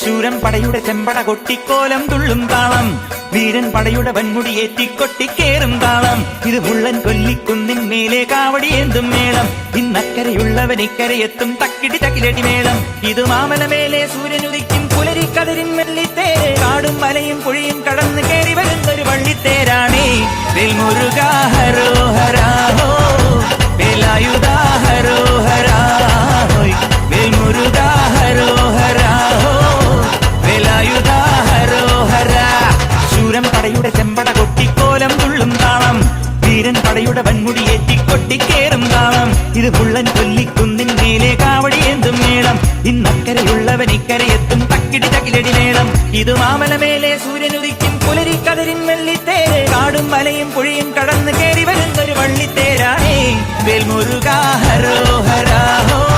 ശൂരൻ പടയുടെ ചെമ്പട കൊട്ടിക്കോലം തുള്ളും താളം, വീരൻ പടയുടെ വൻമുടി ഏറ്റിക്കൊട്ടിക്കേറും താളം. ഇത് മുള്ളൻ കൊല്ലിക്കുന്നിൻ മേലെ കാവടിയേന്തും മേളം, ഇന്നക്കരയുള്ളവൻ ഇക്കരയെത്തും തക്കിടി തക്കിലടി മേളം. ഇത് മാമലമേലെ സൂര്യനുദിക്കും പുലരിക്കതിരിൻ വെള്ളിത്തേര്, കാടും മലയും പുഴയും കടന്ന് കയറി വരുന്നൊരു വള്ളിത്തേരാണേ. വേൽമുരുകാ ഹരോഹരാ ഹോ, വേലായുധാ ഹരോഹരാ ഹോയ്, വേൽമുരുകാ ഹരോഹരാ ഹോ, വേലായുധാ ഹരോഹരാ. ശൂരൻ പടയുടെ ചെമ്പട കൊട്ടിക്കോലം തുള്ളും താളം, വീരൻ പടയുടെ വൻമുടി ഏറ്റിക്കൊട്ടിക്കേറും താളം. ഇത് മുള്ളൻ കൊല്ലിക്കുന്നിൻ മേലെ കാവടിയേന്തും മേളം, ഇന്നക്കരയുള്ളവൻ ഇക്കരയെത്തും തക്കിടി തകിലടി മേളം. ഇത് മാമലമേലെ സൂര്യനുദിക്കും പുലരിക്കതിരിൻ വെള്ളിത്തേര്, കാടും മലയും പുഴയും കടന്ന് കയറി വരുന്നൊരു വള്ളിത്തേരാണേ. വേൽമുരുകാ ഹരോഹരാ ഹോ.